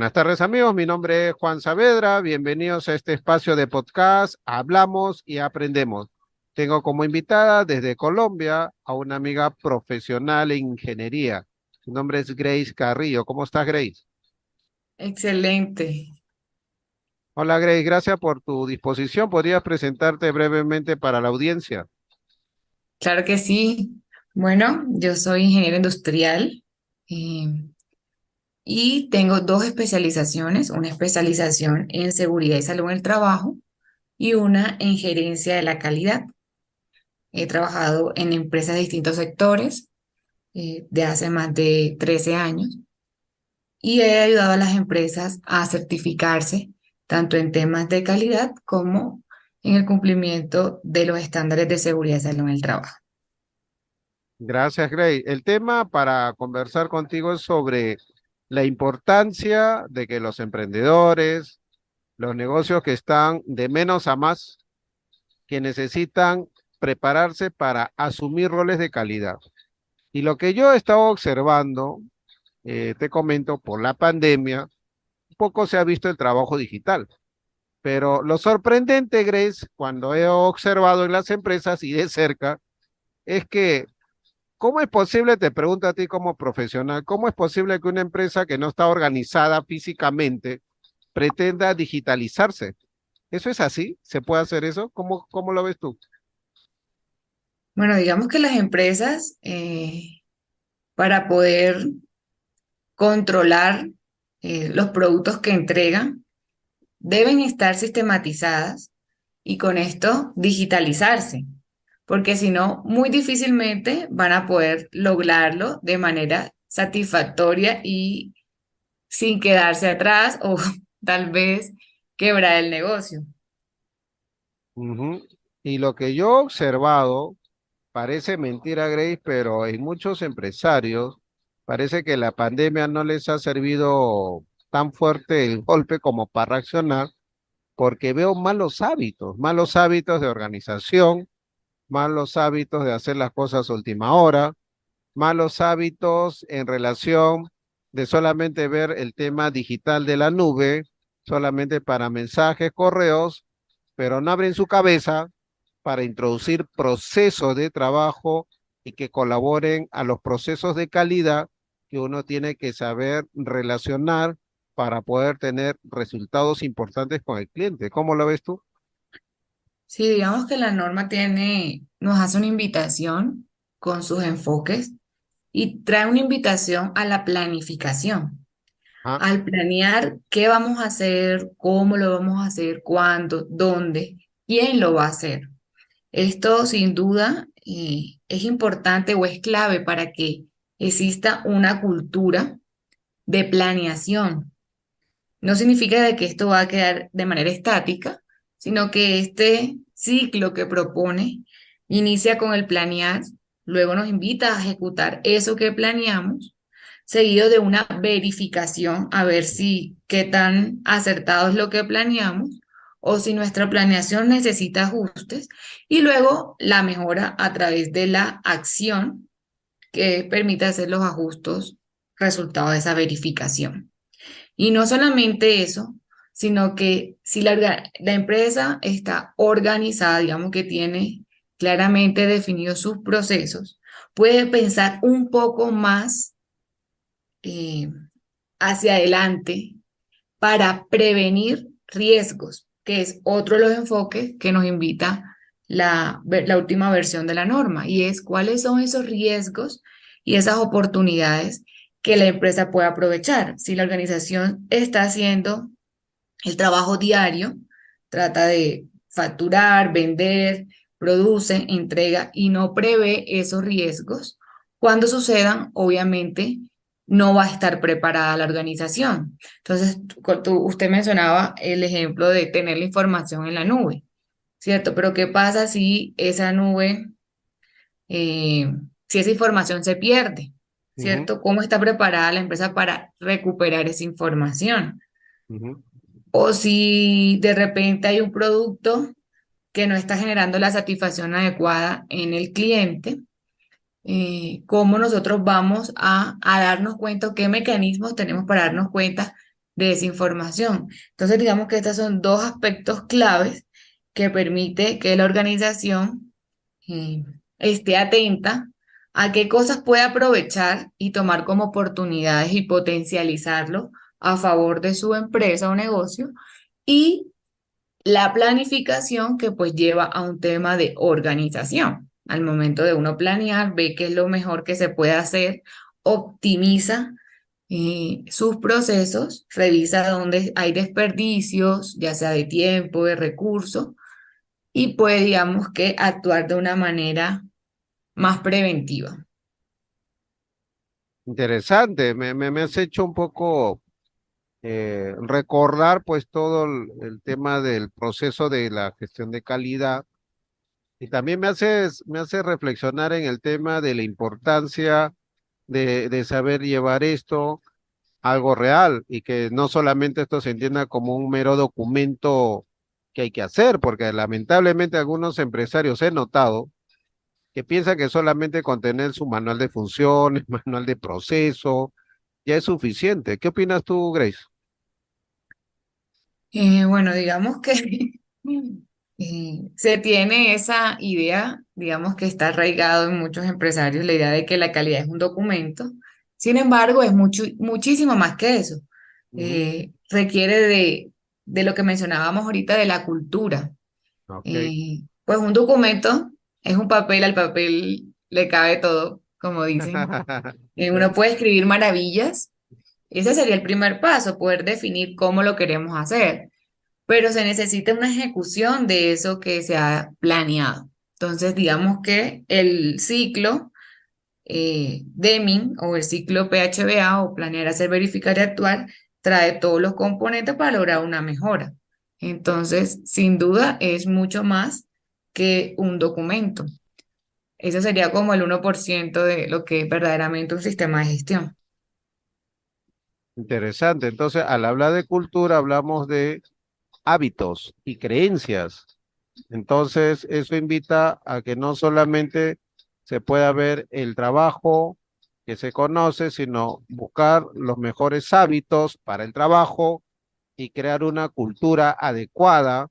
Buenas tardes amigos, mi nombre es Juan Saavedra, bienvenidos a este espacio de podcast, hablamos y aprendemos. Tengo como invitada desde Colombia a una amiga profesional en ingeniería. Su nombre es Grace Carrillo. ¿Cómo estás, Grace? Excelente. Hola, Grace, gracias por tu disposición. ¿Podrías presentarte brevemente para la audiencia? Claro que sí. Bueno, yo soy ingeniero industrial eh, y tengo dos especializaciones, una especialización en seguridad y salud en el trabajo y una en gerencia de la calidad. He trabajado en empresas de distintos sectores de hace más de 13 años y he ayudado a las empresas a certificarse tanto en temas de calidad como en el cumplimiento de los estándares de seguridad y salud en el trabajo. Gracias, Grace. El tema para conversar contigo es sobre la importancia de que los emprendedores, los negocios que están de menos a más, que necesitan prepararse para asumir roles de calidad. Y lo que yo he estado observando, te comento, por la pandemia, poco se ha visto el trabajo digital. Pero lo sorprendente, Grace, cuando he observado en las empresas y de cerca, es que, ¿cómo es posible, te pregunto a ti como profesional, cómo es posible que una empresa que no está organizada físicamente pretenda digitalizarse? ¿Eso es así? ¿Se puede hacer eso? ¿Cómo lo ves tú? Bueno, digamos que las empresas, para poder controlar los productos que entregan, deben estar sistematizadas y con esto digitalizarse, porque si no, muy difícilmente van a poder lograrlo de manera satisfactoria y sin quedarse atrás o tal vez quebrar el negocio. Ujú. Y lo que yo he observado, parece mentira, Grace, pero en muchos empresarios parece que la pandemia no les ha servido tan fuerte el golpe como para reaccionar, porque veo malos hábitos de organización, malos hábitos de hacer las cosas a última hora, malos hábitos en relación de solamente ver el tema digital de la nube, solamente para mensajes, correos, pero no abren su cabeza para introducir procesos de trabajo y que colaboren a los procesos de calidad que uno tiene que saber relacionar para poder tener resultados importantes con el cliente. ¿Cómo lo ves tú? Sí, digamos que la norma nos hace una invitación con sus enfoques y trae una invitación a la planificación, Ah, al planear qué vamos a hacer, cómo lo vamos a hacer, cuándo, dónde, quién lo va a hacer. Esto sin duda es importante o es clave para que exista una cultura de planeación. No significa de que esto va a quedar de manera estática, sino que este ciclo que propone inicia con el planear, luego nos invita a ejecutar eso que planeamos, seguido de una verificación a ver si qué tan acertado es lo que planeamos o si nuestra planeación necesita ajustes y luego la mejora a través de la acción que permite hacer los ajustes resultado de esa verificación. Y no solamente eso, sino que si la empresa está organizada, digamos que tiene claramente definidos sus procesos, puede pensar un poco más eh, hacia adelante para prevenir riesgos, que es otro de los enfoques que nos invita la última versión de la norma, y es cuáles son esos riesgos y esas oportunidades que la empresa puede aprovechar. Si la organización está haciendo el trabajo diario, trata de facturar, vender, produce, entrega y no prevé esos riesgos. Cuando sucedan, obviamente, no va a estar preparada la organización. Entonces, usted mencionaba el ejemplo de tener la información en la nube, ¿cierto? Pero ¿qué pasa si esa nube, eh, si esa información se pierde? ujú, ¿Cierto? ¿Cómo está preparada la empresa para recuperar esa información? ujú. O si de repente hay un producto que no está generando la satisfacción adecuada en el cliente, ¿cómo nosotros vamos a darnos cuenta, qué mecanismos tenemos para darnos cuenta de esa información. Entonces, digamos que estos son dos aspectos claves que permite que la organización eh, esté atenta a qué cosas puede aprovechar y tomar como oportunidades y potencializarlo a favor de su empresa o negocio, y la planificación que pues lleva a un tema de organización. Al momento de uno planear, ve qué es lo mejor que se puede hacer, optimiza sus procesos, revisa dónde hay desperdicios, ya sea de tiempo, de recursos, y puede, digamos que, actuar de una manera más preventiva. Interesante, me has hecho un poco recordar pues todo el tema del proceso de la gestión de calidad y también me hace reflexionar en el tema de la importancia de saber llevar esto a algo real y que no solamente esto se entienda como un mero documento que hay que hacer, porque lamentablemente algunos empresarios he notado que piensan que solamente con tener su manual de funciones, manual de proceso, ya es suficiente. ¿Qué opinas tú, Grace? Bueno, digamos que se tiene esa idea, digamos que está arraigado en muchos empresarios, la idea de que la calidad es un documento. Sin embargo, es muchísimo más que eso. Ujú. Requiere de lo que mencionábamos ahorita de la cultura. Ok. Pues un documento es un papel, al papel le cabe todo, como dicen. Uno puede escribir maravillas. Ese sería el primer paso, poder definir cómo lo queremos hacer, pero se necesita una ejecución de eso que se ha planeado. Entonces, digamos que el ciclo Deming o el ciclo PHBA o planear, hacer, verificar y actuar trae todos los componentes para lograr una mejora. Entonces, sin duda, es mucho más que un documento. Eso sería como el 1% de lo que es verdaderamente un sistema de gestión. Interesante. Entonces, al hablar de cultura, hablamos de hábitos y creencias. Entonces, eso invita a que no solamente se pueda ver el trabajo que se conoce, sino buscar los mejores hábitos para el trabajo y crear una cultura adecuada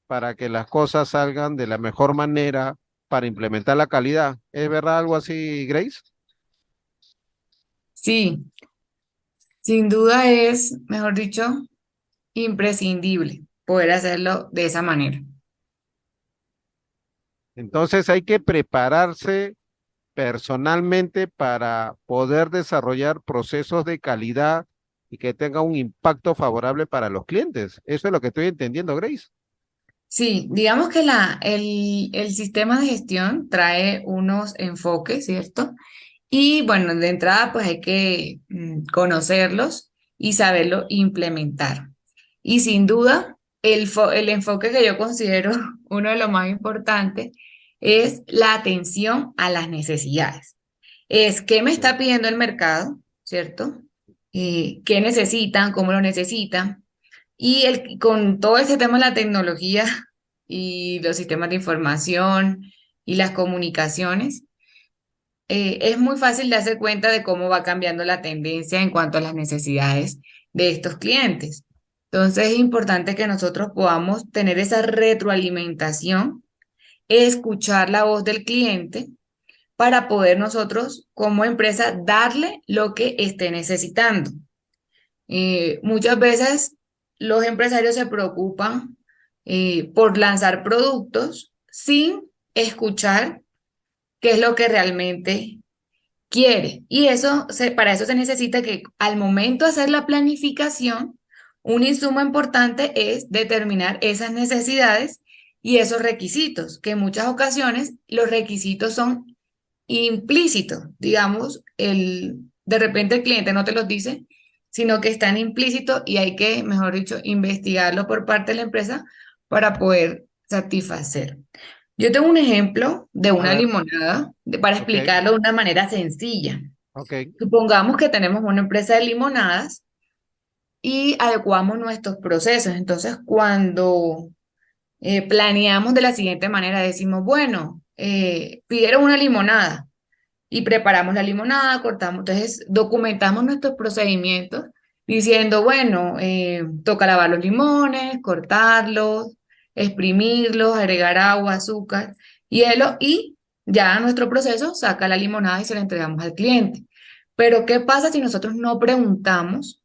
para que las cosas salgan de la mejor manera para implementar la calidad. ¿Es verdad algo así, Grace? Sí, sin duda es, mejor dicho, imprescindible poder hacerlo de esa manera. Entonces hay que prepararse personalmente para poder desarrollar procesos de calidad y que tenga un impacto favorable para los clientes. Eso es lo que estoy entendiendo, Grace. Sí, digamos que el sistema de gestión trae unos enfoques, ¿cierto? Y bueno, de entrada pues hay que conocerlos y saberlo implementar. Y sin duda, el enfoque que yo considero uno de los más importantes es la atención a las necesidades. Es qué me está pidiendo el mercado, ¿cierto? ¿Qué necesitan? ¿Cómo lo necesitan? Y con todo ese tema de la tecnología y los sistemas de información y las comunicaciones, es muy fácil darse cuenta de cómo va cambiando la tendencia en cuanto a las necesidades de estos clientes. Entonces es importante que nosotros podamos tener esa retroalimentación, escuchar la voz del cliente para poder nosotros como empresa darle lo que esté necesitando. Muchas veces los empresarios se preocupan por lanzar productos sin escuchar qué es lo que realmente quiere. Y para eso se necesita que al momento de hacer la planificación, un insumo importante es determinar esas necesidades y esos requisitos, que en muchas ocasiones los requisitos son implícitos, digamos, de repente el cliente no te los dice, sino que están implícitos y hay que, mejor dicho, investigarlo por parte de la empresa para poder satisfacer. Yo tengo un ejemplo de A una ver, limonada para ok, explicarlo de una manera sencilla. ok, Supongamos que tenemos una empresa de limonadas y adecuamos nuestros procesos. Entonces, cuando planeamos de la siguiente manera, decimos, bueno, pidieron una limonada y preparamos la limonada, cortamos, entonces documentamos nuestros procedimientos diciendo, bueno, toca lavar los limones, cortarlos, exprimirlos, agregar agua, azúcar, hielo y ya nuestro proceso saca la limonada y se la entregamos al cliente. Pero ¿qué pasa si nosotros no preguntamos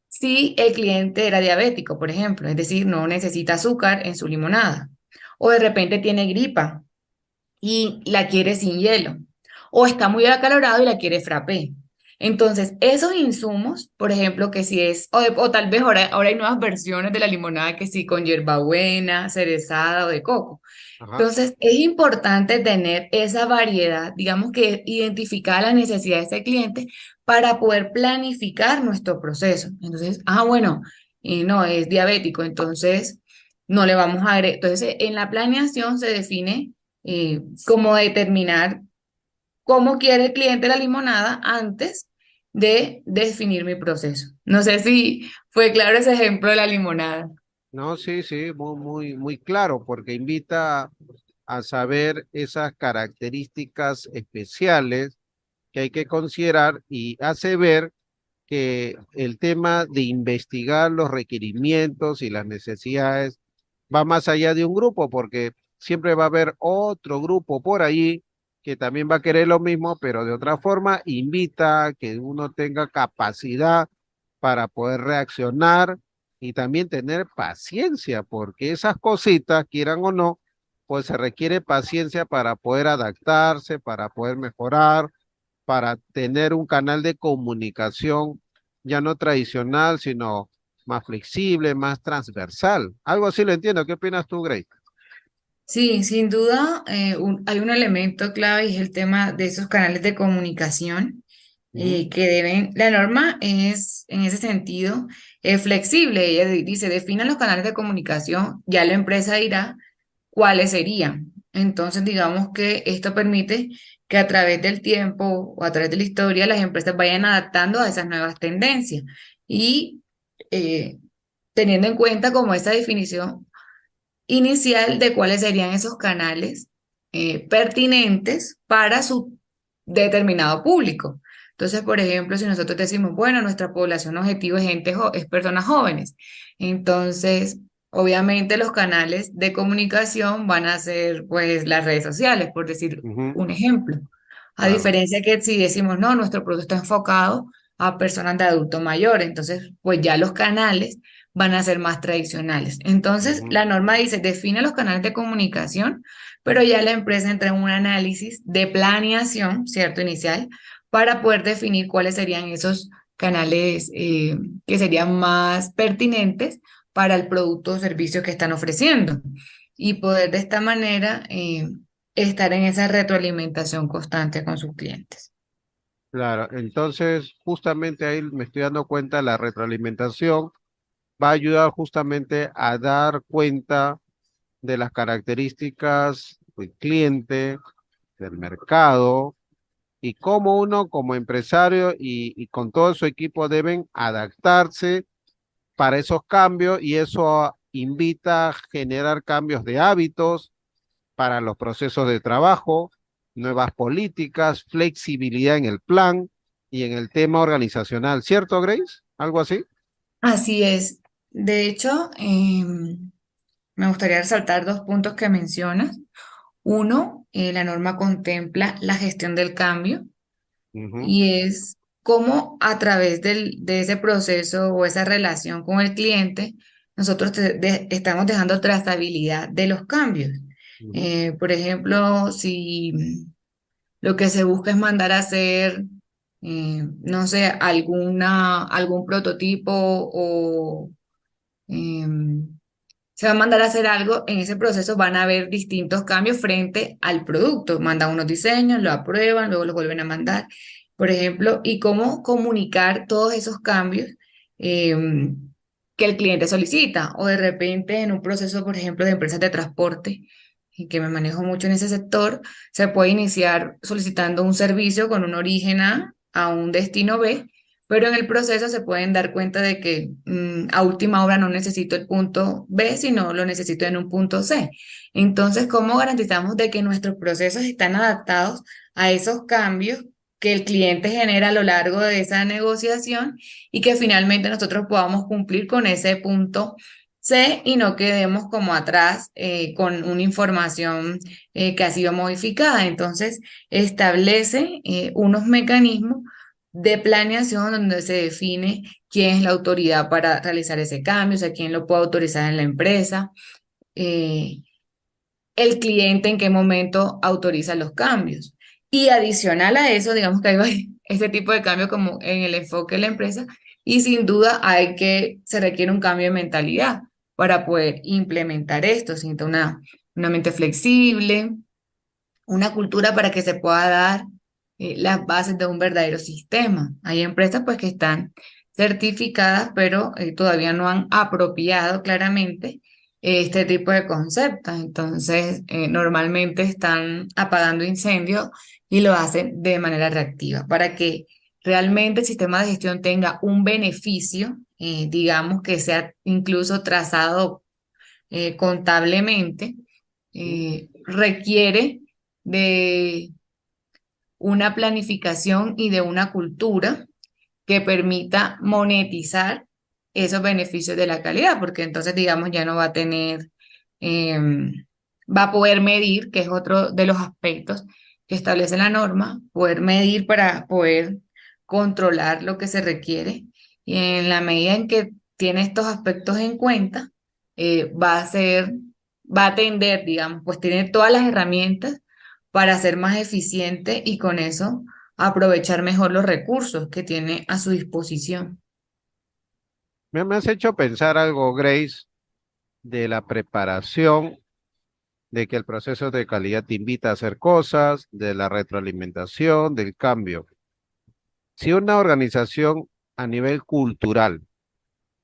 si el cliente era diabético, por ejemplo? Es decir, no necesita azúcar en su limonada. O de repente tiene gripa y la quiere sin hielo. O está muy acalorado y la quiere frappé. Entonces, esos insumos, por ejemplo, que si es, o tal vez ahora hay nuevas versiones de la limonada que sí con hierbabuena, cerezada o de coco. Ajá. Entonces, es importante tener esa variedad, digamos que identificar las necesidades del cliente para poder planificar nuestro proceso. Entonces, bueno, no, es diabético, entonces no le vamos a agregar. Entonces, en la planeación se define cómo determinar cómo quiere el cliente la limonada antes de definir mi proceso. No sé si fue claro ese ejemplo de la limonada. No, sí, sí, muy claro, porque invita a saber esas características especiales que hay que considerar y hace ver que el tema de investigar los requerimientos y las necesidades va más allá de un grupo, porque siempre va a haber otro grupo por ahí que también va a querer lo mismo, pero de otra forma invita a que uno tenga capacidad para poder reaccionar y también tener paciencia, porque esas cositas, quieran o no, pues se requiere paciencia para poder adaptarse, para poder mejorar, para tener un canal de comunicación ya no tradicional, sino más flexible, más transversal. Algo así lo entiendo. ¿Qué opinas tú, Grace? Sí, sin duda, hay un elemento clave y es el tema de esos canales de comunicación Ujú, que deben, la norma es, en ese sentido, flexible. Ella dice, defina los canales de comunicación, ya la empresa dirá cuáles serían. Entonces, digamos que esto permite que a través del tiempo o a través de la historia las empresas vayan adaptando a esas nuevas tendencias y eh, teniendo en cuenta como esa definición inicial de cuáles serían esos canales pertinentes para su determinado público. Entonces, por ejemplo, si nosotros decimos, bueno, nuestra población objetivo es es personas jóvenes, entonces, obviamente los canales de comunicación van a ser, pues, las redes sociales, por decir ujú, un ejemplo. A claro. diferencia que si decimos, no, nuestro producto está enfocado a personas de adulto mayor, entonces, pues ya los canales van a ser más tradicionales. Entonces, Ujú. la norma dice, define los canales de comunicación, pero ya la empresa entra en un análisis de planeación, ¿cierto? Inicial, para poder definir cuáles serían esos canales que serían más pertinentes para el producto o servicio que están ofreciendo y poder de esta manera estar en esa retroalimentación constante con sus clientes. Claro, entonces justamente ahí me estoy dando cuenta, la retroalimentación va a ayudar justamente a dar cuenta de las características del cliente, del mercado y cómo uno como empresario y con todo su equipo deben adaptarse para esos cambios y eso invita a generar cambios de hábitos para los procesos de trabajo, nuevas políticas, flexibilidad en el plan y en el tema organizacional. ¿Cierto, Grace? ¿Algo así? Así es. De hecho, me gustaría resaltar dos puntos que mencionas. Uno, la norma contempla la gestión del cambio Ujú, y es cómo a través de ese proceso o esa relación con el cliente, nosotros estamos dejando trazabilidad de los cambios. ujú, Por ejemplo, si lo que se busca es mandar a hacer, no sé, algún prototipo o se va a mandar a hacer algo, en ese proceso van a haber distintos cambios frente al producto. Mandan unos diseños, lo aprueban, luego los vuelven a mandar, por ejemplo, y cómo comunicar todos esos cambios eh, que el cliente solicita. O de repente en un proceso, por ejemplo, de empresas de transporte, y que me manejo mucho en ese sector, se puede iniciar solicitando un servicio con un origen a un destino B, pero en el proceso se pueden dar cuenta de que a última hora no necesito el punto B, sino lo necesito en un punto C. Entonces, ¿cómo garantizamos de que nuestros procesos están adaptados a esos cambios que el cliente genera a lo largo de esa negociación y que finalmente nosotros podamos cumplir con ese punto C y no quedemos como atrás con una información que ha sido modificada. Entonces, establece unos mecanismos de planeación donde se define quién es la autoridad para realizar ese cambio, o sea, quién lo puede autorizar en la empresa, eh, el cliente en qué momento autoriza los cambios. Y adicional a eso, digamos que hay este tipo de cambio como en el enfoque de la empresa y sin duda se requiere un cambio de mentalidad para poder implementar esto, siento una mente flexible, una cultura para que se pueda dar las bases de un verdadero sistema. Hay empresas pues que están certificadas, pero todavía no han apropiado claramente este tipo de conceptos. Entonces, normalmente están apagando incendios y lo hacen de manera reactiva para que realmente el sistema de gestión tenga un beneficio, digamos que sea incluso trazado contablemente, requiere de una planificación y de una cultura que permita monetizar esos beneficios de la calidad, porque entonces, digamos, ya no va a tener, va a poder medir, que es otro de los aspectos que establece la norma, poder medir para poder controlar lo que se requiere. Y en la medida en que tiene estos aspectos en cuenta, va a tender, digamos, pues tiene todas las herramientas para ser más eficiente y con eso aprovechar mejor los recursos que tiene a su disposición. Me has hecho pensar algo, Grace, de la preparación, de que el proceso de calidad te invita a hacer cosas, de la retroalimentación, del cambio. Si una organización a nivel cultural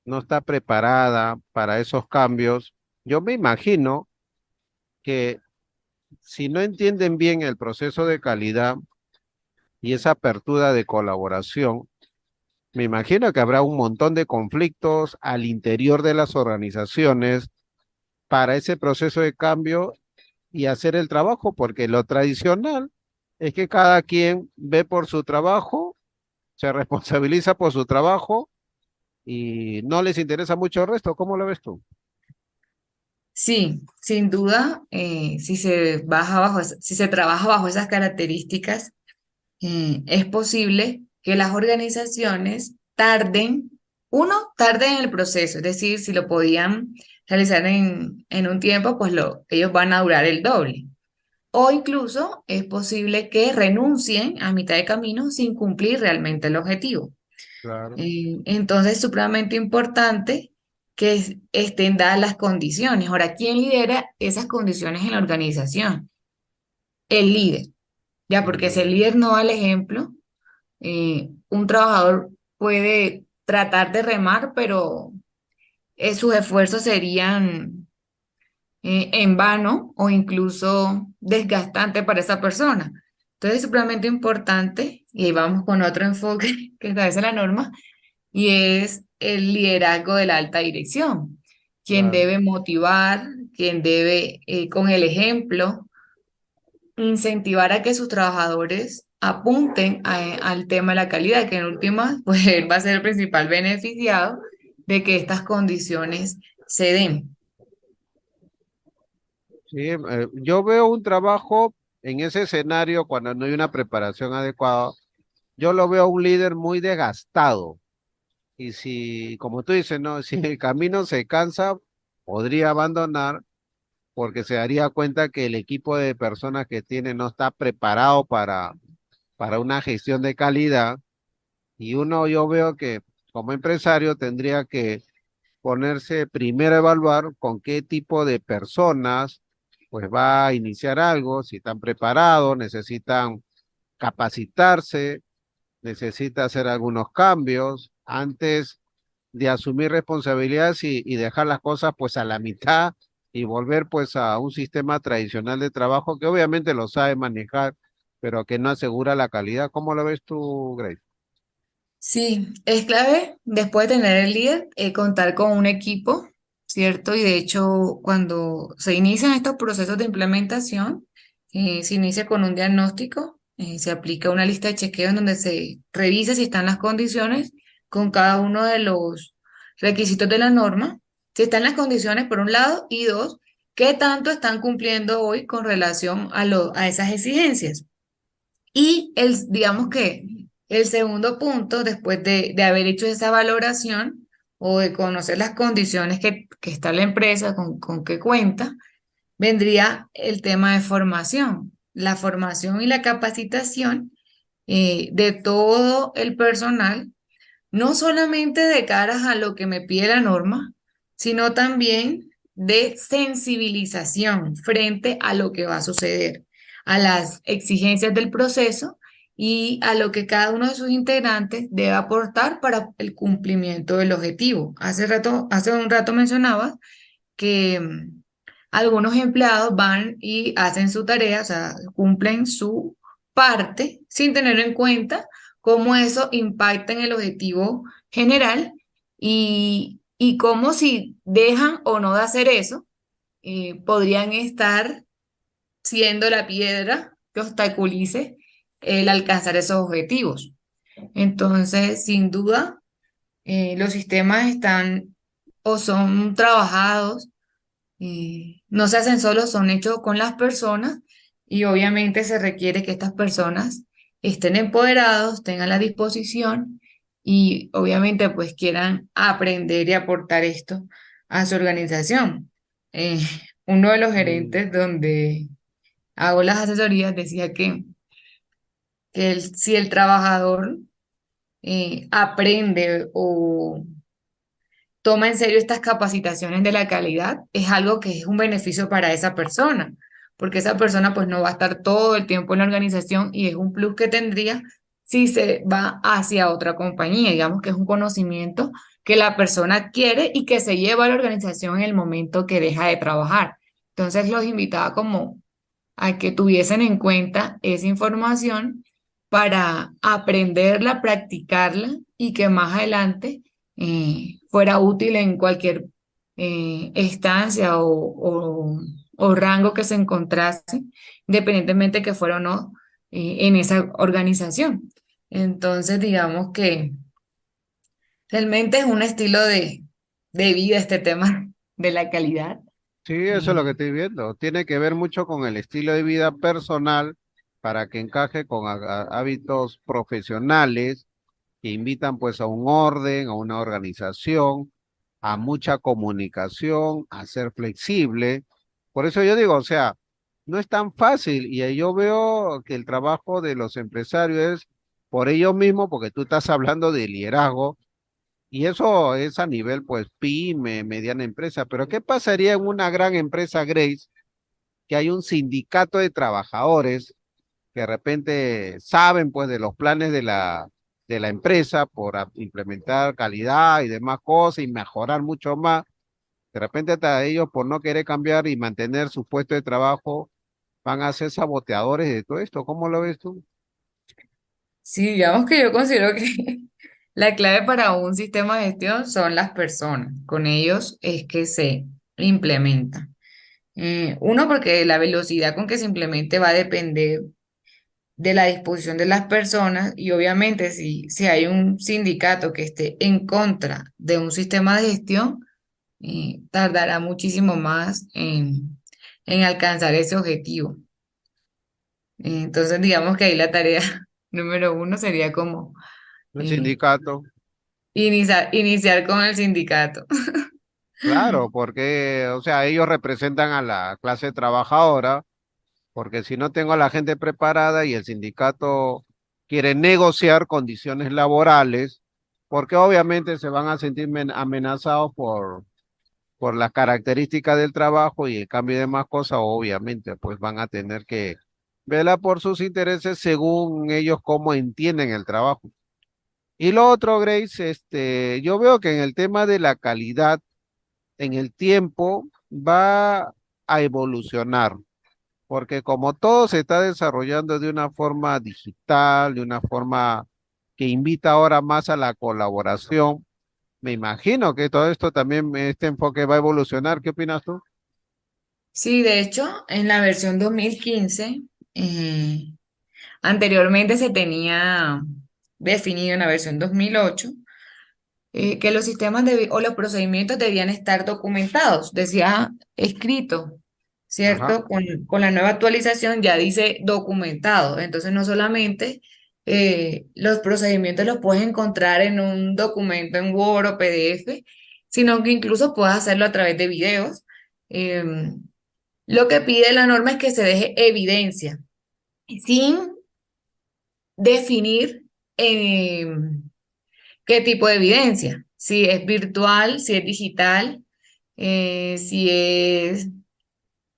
no está preparada para esos cambios, yo me imagino que si no entienden bien el proceso de calidad y esa apertura de colaboración, me imagino que habrá un montón de conflictos al interior de las organizaciones para ese proceso de cambio y hacer el trabajo, porque lo tradicional es que cada quien ve por su trabajo, se responsabiliza por su trabajo y no les interesa mucho el resto. ¿Cómo lo ves tú? Sí, sin duda, si se trabaja bajo esas características, es posible que las organizaciones tarden en el proceso, es decir, si lo podían realizar en un tiempo, pues ellos van a durar el doble. O incluso es posible que renuncien a mitad de camino sin cumplir realmente el objetivo. Claro. Entonces es supremamente importante que estén dadas las condiciones. Ahora, ¿quién lidera esas condiciones en la organización? El líder, ya, porque si el Mm, líder no da el ejemplo, un trabajador puede tratar de remar, pero sus esfuerzos serían en vano o incluso desgastante para esa persona. Entonces es supremamente importante, y ahí vamos con otro enfoque que establece la norma, y es el liderazgo de la alta dirección, quien claro. debe motivar, quien debe, con el ejemplo, incentivar a que sus trabajadores apunten al tema de la calidad, que en última, pues él va a ser el principal beneficiado de que estas condiciones se den. Sí, yo veo un trabajo en ese escenario cuando no hay una preparación adecuada. Yo lo veo un líder muy desgastado. Y si, como tú dices, no, si el camino se cansa, podría abandonar porque se daría cuenta que el equipo de personas que tiene no está preparado para una gestión de calidad. Y uno, yo veo que como empresario tendría que ponerse primero a evaluar con qué tipo de personas pues va a iniciar algo, si están preparados, necesitan capacitarse, necesita hacer algunos cambios antes de asumir responsabilidades y dejar las cosas pues a la mitad y volver pues a un sistema tradicional de trabajo que obviamente lo sabe manejar, pero que no asegura la calidad. ¿Cómo lo ves tú, Grace? Sí, es clave después de tener el líder, contar con un equipo, ¿cierto? Y de hecho, cuando se inician estos procesos de implementación, se inicia con un diagnóstico Se aplica una lista de chequeo en donde se revisa si están las condiciones con cada uno de los requisitos de la norma, si están las condiciones por un lado y dos, qué tanto están cumpliendo hoy con relación a esas exigencias. Y digamos que el segundo punto, después de haber hecho esa valoración o de conocer las condiciones que está la empresa, con que cuenta, vendría el tema de formación. La formación y la capacitación de todo el personal, no solamente de caras a lo que me pide la norma, sino también de sensibilización frente a lo que va a suceder, a las exigencias del proceso y a lo que cada uno de sus integrantes debe aportar para el cumplimiento del objetivo. Hace un rato mencionaba que algunos empleados van y hacen su tarea, o sea, cumplen su parte sin tener en cuenta cómo eso impacta en el objetivo general y cómo si dejan o no de hacer eso, podrían estar siendo la piedra que obstaculice el alcanzar esos objetivos. Entonces, sin duda, los sistemas están o son trabajados no se hacen solos, son hechos con las personas y obviamente se requiere que estas personas estén empoderados, tengan la disposición y obviamente pues quieran aprender y aportar esto a su organización. Eh, Uno de los Mm. gerentes donde hago las asesorías decía que si el trabajador aprende o toma en serio estas capacitaciones de la calidad, es algo que es un beneficio para esa persona, porque esa persona pues no va a estar todo el tiempo en la organización y es un plus que tendría si se va hacia otra compañía, digamos que es un conocimiento que la persona adquiere y que se lleva a la organización en el momento que deja de trabajar. Entonces los invitaba como a que tuviesen en cuenta esa información para aprenderla, practicarla y que más adelante fuera útil en cualquier estancia o rango que se encontrase, independientemente que fuera o no en esa organización. Entonces, digamos que realmente es un estilo de vida este tema de la calidad. Sí, eso es lo que Eh, estoy viendo. Tiene que ver mucho con el estilo de vida personal para que encaje con hábitos profesionales que invitan pues a un orden, a una organización, a mucha comunicación, a ser flexible. Por eso yo digo, o sea, no es tan fácil y yo veo que el trabajo de los empresarios es por ellos mismos, porque tú estás hablando de liderazgo y eso es a nivel pues pyme, mediana empresa, pero ¿qué pasaría en una gran empresa, Grace, que hay un sindicato de trabajadores que de repente saben pues de los planes de la empresa por implementar calidad y demás cosas y mejorar mucho más? De repente hasta ellos por no querer cambiar y mantener su puesto de trabajo van a ser saboteadores de todo esto. ¿Cómo lo ves tú? Sí, digamos que yo considero que la clave para un sistema de gestión son las personas. Con ellos es que se implementa. Uno, porque la velocidad con que se implemente va a depender de la disposición de las personas y obviamente si hay un sindicato que esté en contra de un sistema de gestión, tardará muchísimo más en alcanzar ese objetivo. Entonces, digamos que ahí la tarea número uno sería como El eh, sindicato. iniciar con el sindicato. Claro, porque, o sea, ellos representan a la clase trabajadora, porque si no tengo a la gente preparada y el sindicato quiere negociar condiciones laborales, porque obviamente se van a sentir amenazados por las características del trabajo y el cambio de más cosas, obviamente, pues van a tener que velar por sus intereses según ellos cómo entienden el trabajo. Y lo otro, Grace, yo veo que en el tema de la calidad, en el tiempo va a evolucionar, porque como todo se está desarrollando de una forma digital, de una forma que invita ahora más a la colaboración, me imagino que todo esto también, este enfoque va a evolucionar. ¿Qué opinas tú? Sí, de hecho, en la versión 2015, eh, Anteriormente se tenía definido en la versión 2008 que los sistemas o los procedimientos debían estar documentados, decía escrito, Ajá. ¿cierto? Con la nueva actualización ya dice documentado, entonces no solamente los procedimientos los puedes encontrar en un documento en Word o PDF, sino que incluso puedes hacerlo a través de videos. Lo que pide la norma es que se deje evidencia sin definir qué tipo de evidencia, si es virtual, si es digital, si es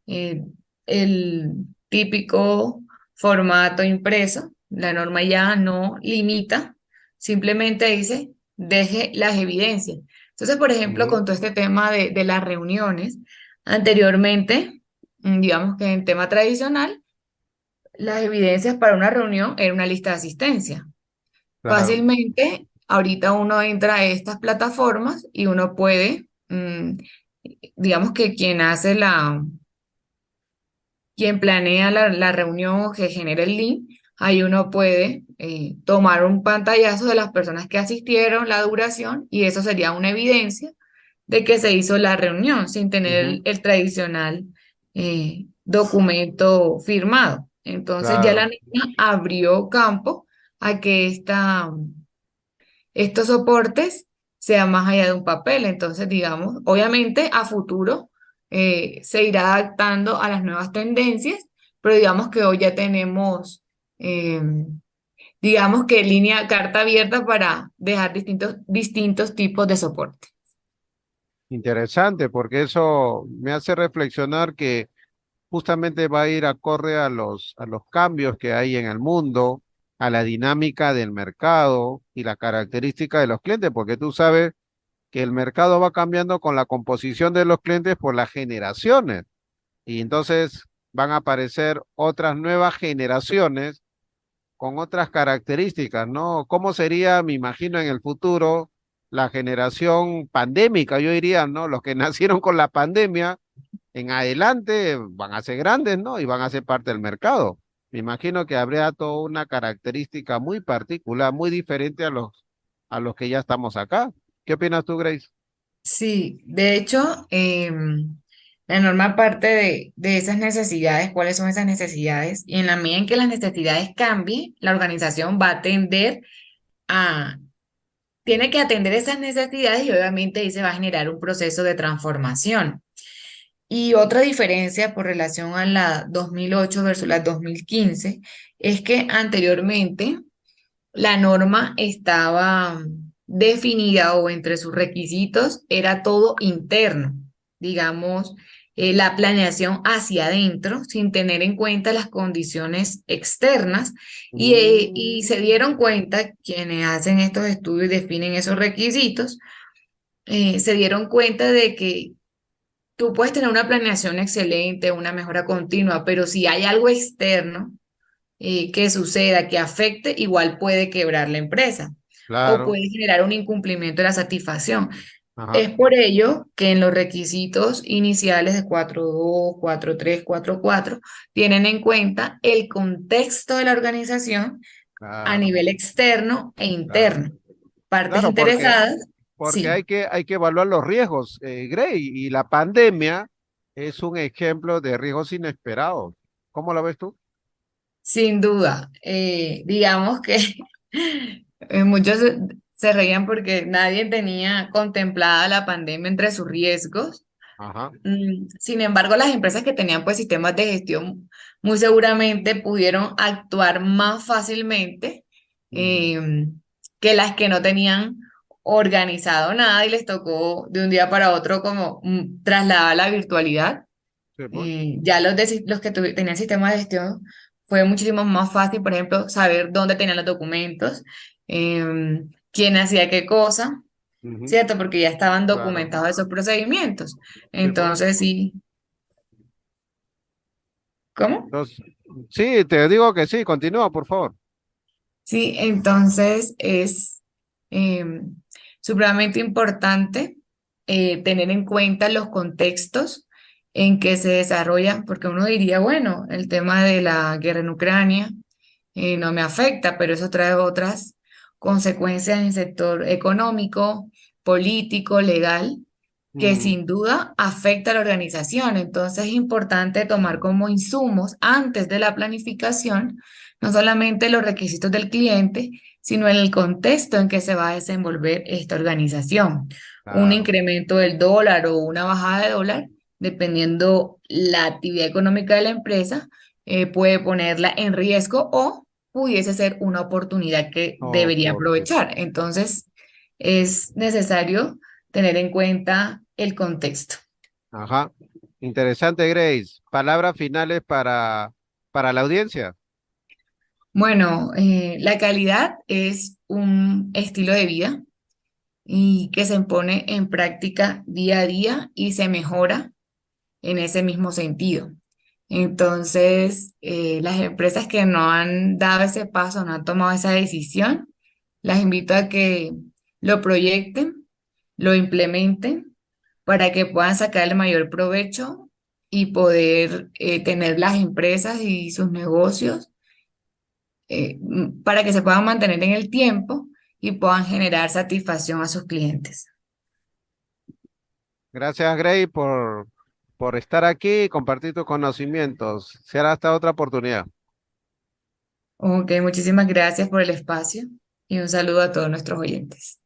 eh, el típico formato impreso. La norma ya no limita, simplemente dice, deje las evidencias. Entonces, por ejemplo, Ujú. con todo este tema de las reuniones, anteriormente, digamos que en tema tradicional, las evidencias para una reunión era una lista de asistencia. Claro. Fácilmente, ahorita uno entra a estas plataformas y uno puede, digamos que quien planea la reunión o que genera el link, ahí uno puede tomar un pantallazo de las personas que asistieron, la duración, y eso sería una evidencia de que se hizo la reunión sin tener Ujú. el tradicional documento firmado. Entonces ya la Claro. norma abrió campo a que estos soportes sean más allá de un papel. Entonces, digamos, obviamente a futuro se irá adaptando a las nuevas tendencias, pero digamos que hoy ya tenemos, eh, digamos que línea, carta abierta para dejar distintos tipos de soporte. Interesante, porque eso me hace reflexionar que justamente va a ir acorde a los cambios que hay en el mundo, a la dinámica del mercado y la característica de los clientes, porque tú sabes que el mercado va cambiando con la composición de los clientes por las generaciones. Y entonces van a aparecer otras nuevas generaciones con otras características, ¿no? ¿Cómo sería, me imagino, en el futuro la generación pandémica? Yo diría, ¿no? Los que nacieron con la pandemia en adelante van a ser grandes, ¿no? Y van a ser parte del mercado. Me imagino que habría toda una característica muy particular, muy diferente a los que ya estamos acá. ¿Qué opinas tú, Grace? Sí, de hecho, la norma parte de esas necesidades, cuáles son esas necesidades, y en la medida en que las necesidades cambien, la organización va a tender a tiene que atender esas necesidades y obviamente ahí se va a generar un proceso de transformación. Y otra diferencia por relación a la 2008 versus la 2015 es que anteriormente la norma estaba definida o entre sus requisitos era todo interno, digamos, la planeación hacia adentro sin tener en cuenta las condiciones externas y se Mm, dieron cuenta quienes hacen estos estudios y definen esos requisitos, se dieron cuenta de que tú puedes tener una planeación excelente, una mejora continua, pero si hay algo externo, que suceda, que afecte, igual puede quebrar la empresa o claro, puede generar un incumplimiento de la satisfacción. ajá, Es por ello que en los requisitos iniciales de 4.2, 4.3, 4.4 tienen en cuenta el contexto de la organización a claro, nivel externo e claro. interno. Partes Claro, interesadas, porque sí, hay que evaluar los riesgos, Grey, y la pandemia es un ejemplo de riesgos inesperados. ¿Cómo lo ves tú? sin duda. Digamos que muchos se reían porque nadie tenía contemplada la pandemia entre sus riesgos. Ajá. Sin embargo, las empresas que tenían pues sistemas de gestión muy seguramente pudieron actuar más fácilmente Mm, que las que no tenían organizado nada y les tocó de un día para otro como trasladar la virtualidad. sí, pues, Ya los que tenían sistemas de gestión fue muchísimo más fácil, por ejemplo, saber dónde tenían los documentos, quién hacía qué cosa, ujú, ¿cierto? Porque ya estaban claro, documentados esos procedimientos. sí, pues. Entonces, sí, ¿cómo? Entonces, sí, te digo que sí, continúa, por favor. Sí, entonces es eh, supremamente importante tener en cuenta los contextos en que se desarrolla, porque uno diría, bueno, el tema de la guerra en Ucrania, no me afecta, pero eso trae otras consecuencias en el sector económico, político, legal, que Mm, sin duda afecta a la organización. Entonces es importante tomar como insumos antes de la planificación no solamente los requisitos del cliente, sino en el contexto en que se va a desenvolver esta organización. Un claro. incremento del dólar o una bajada de dólar, dependiendo la actividad económica de la empresa, puede ponerla en riesgo o pudiese ser una oportunidad que debería Oportunidad. aprovechar. Entonces, es necesario tener en cuenta el contexto. Ajá. Interesante, Grace. Palabras finales para la audiencia. Bueno, la calidad es un estilo de vida y que se pone en práctica día a día y se mejora en ese mismo sentido. Entonces, las empresas que no han dado ese paso, no han tomado esa decisión, las invito a que lo proyecten, lo implementen para que puedan sacar el mayor provecho y poder tener las empresas y sus negocios para que se puedan mantener en el tiempo y puedan generar satisfacción a sus clientes. Gracias, Grace, por estar aquí y compartir tus conocimientos. Será hasta otra oportunidad. Ok, muchísimas gracias por el espacio y un saludo a todos nuestros oyentes.